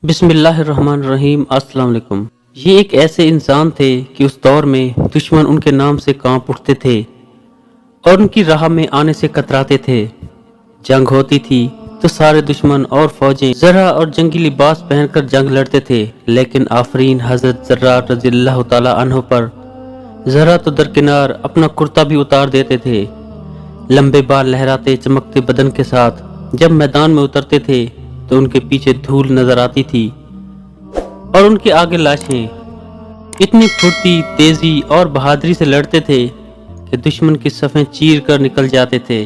بسم اللہ الرحمن الرحیم۔ السلام علیکم۔ یہ ایک ایسے انسان تھے کہ اس دور میں دشمن ان کے نام سے کانپ اٹھتے تھے اور ان کی راہ میں آنے سے کتراتے تھے۔ جنگ ہوتی تھی تو سارے دشمن اور فوجیں زرہ اور جنگی لباس پہن کر جنگ لڑتے تھے، لیکن آفرین حضرت زرار رضی اللہ تعالی عنہ پر ذرا تو درکنار اپنا کرتا بھی اتار دیتے تھے۔ لمبے بال لہراتے چمکتے بدن کے ساتھ جب میدان میں اترتے تھے تو ان کے پیچھے دھول نظر آتی تھی اور ان کے آگے لاشیں۔ اتنی پھرتی، تیزی اور بہادری سے لڑتے تھے کہ دشمن کی صفیں چیر کر نکل جاتے تھے۔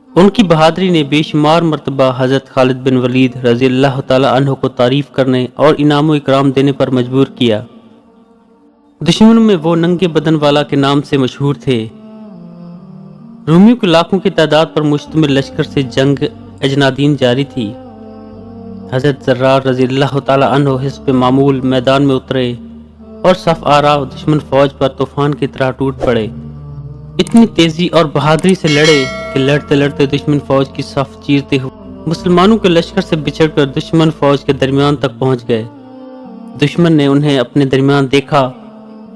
ان کی بہادری نے بے شمار مرتبہ حضرت خالد بن ولید رضی اللہ تعالی عنہ کو تعریف کرنے اور انعام و اکرام دینے پر مجبور کیا۔ دشمن میں وہ ننگے بدن والا کے نام سے مشہور تھے۔ رومیوں کے لاکھوں کی تعداد پر مشتمل لشکر سے جنگ اجنادین جاری تھی۔ حضرت زرار رضی اللہ تعالی عنہ حسب معمول میدان میں اترے اور صف آراؤ دشمن فوج پر طوفان کی طرح ٹوٹ پڑے۔ اتنی تیزی اور بہادری سے لڑے کہ لڑتے لڑتے دشمن فوج کی صف چیرتے ہوئے مسلمانوں کے لشکر سے بچھڑ کر دشمن فوج کے درمیان تک پہنچ گئے۔ دشمن نے انہیں اپنے درمیان دیکھا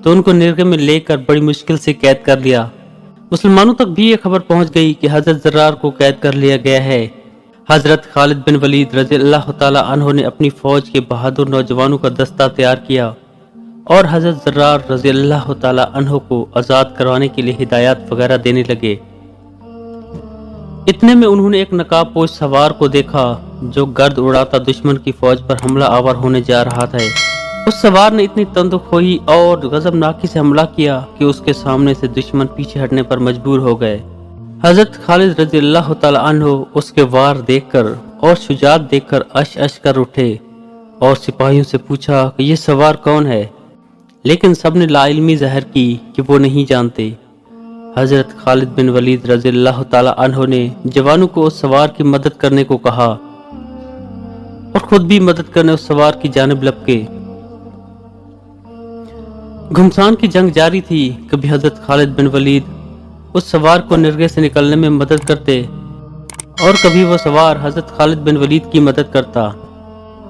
تو ان کو نرغے میں لے کر بڑی مشکل سے قید کر لیا۔ مسلمانوں تک بھی یہ خبر پہنچ گئی کہ حضرت زرار کو قید کر لیا گیا ہے۔ حضرت خالد بن ولید رضی اللہ تعالی عنہ نے اپنی فوج کے بہادر نوجوانوں کا دستہ تیار کیا اور حضرت زرار رضی اللہ تعالی عنہ کو آزاد کروانے کے لیے ہدایات وغیرہ دینے لگے۔ اتنے میں انہوں نے ایک نقاب پوش سوار کو دیکھا جو گرد اڑاتا دشمن کی فوج پر حملہ آور ہونے جا رہا تھا۔ اس سوار نے اتنی تندخوئی اور غضبناکی سے حملہ کیا کہ اس کے سامنے سے دشمن پیچھے ہٹنے پر مجبور ہو گئے۔ حضرت خالد رضی اللہ تعالی عنہ اس کے وار دیکھ کر اور شجاعت دیکھ کر اش اش کر اٹھے اور سپاہیوں سے پوچھا کہ یہ سوار کون ہے، لیکن سب نے لا علمی ظاہر کی کہ وہ نہیں جانتے۔ حضرت خالد بن ولید رضی اللہ تعالی عنہ نے جوانوں کو اس سوار کی مدد کرنے کو کہا اور خود بھی مدد کرنے اس سوار کی جانب لپکے۔ گھمسان کی جنگ جاری تھی۔ کبھی حضرت خالد بن ولید اس سوار کو نرغے سے نکلنے میں مدد کرتے اور کبھی وہ سوار حضرت خالد بن ولید کی مدد کرتا۔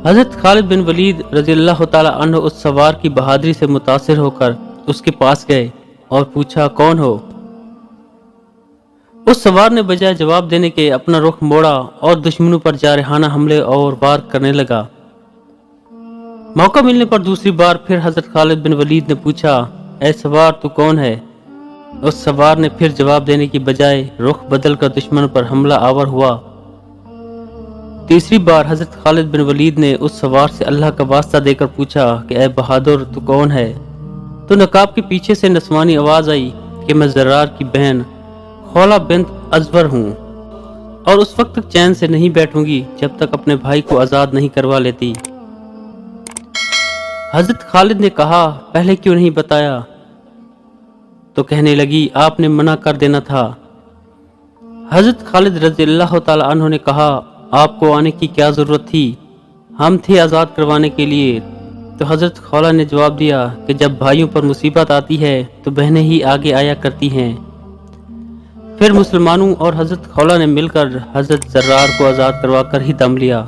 حضرت خالد بن ولید رضی اللہ تعالی عنہ اس سوار کی بہادری سے متاثر ہو کر اس کے پاس گئے اور پوچھا کون ہو؟ اس سوار نے بجائے جواب دینے کے اپنا رخ موڑا اور دشمنوں پر جارحانہ حملے اور وار کرنے لگا۔ موقع ملنے پر دوسری بار پھر حضرت خالد بن ولید نے پوچھا اے سوار تو کون ہے؟ اس سوار نے پھر جواب دینے کی بجائے رخ بدل کر دشمن پر حملہ آور ہوا۔ تیسری بار حضرت خالد بن ولید نے اس سوار سے اللہ کا واسطہ دے کر پوچھا کہ اے بہادر تو کون ہے؟ تو نقاب کے پیچھے سے نسوانی آواز آئی کہ میں زرار کی بہن خولہ بنت ازور ہوں اور اس وقت تک چین سے نہیں بیٹھوں گی جب تک اپنے بھائی کو آزاد نہیں کروا لیتی۔ حضرت خالد نے کہا پہلے کیوں نہیں بتایا؟ تو کہنے لگی آپ نے منع کر دینا تھا۔ حضرت خالد رضی اللہ تعالی عنہ نے کہا آپ کو آنے کی کیا ضرورت تھی، ہم تھے آزاد کروانے کے لیے۔ تو حضرت خولہ نے جواب دیا کہ جب بھائیوں پر مصیبت آتی ہے تو بہنیں ہی آگے آیا کرتی ہیں۔ پھر مسلمانوں اور حضرت خولہ نے مل کر حضرت زرار کو آزاد کروا کر ہی دم لیا۔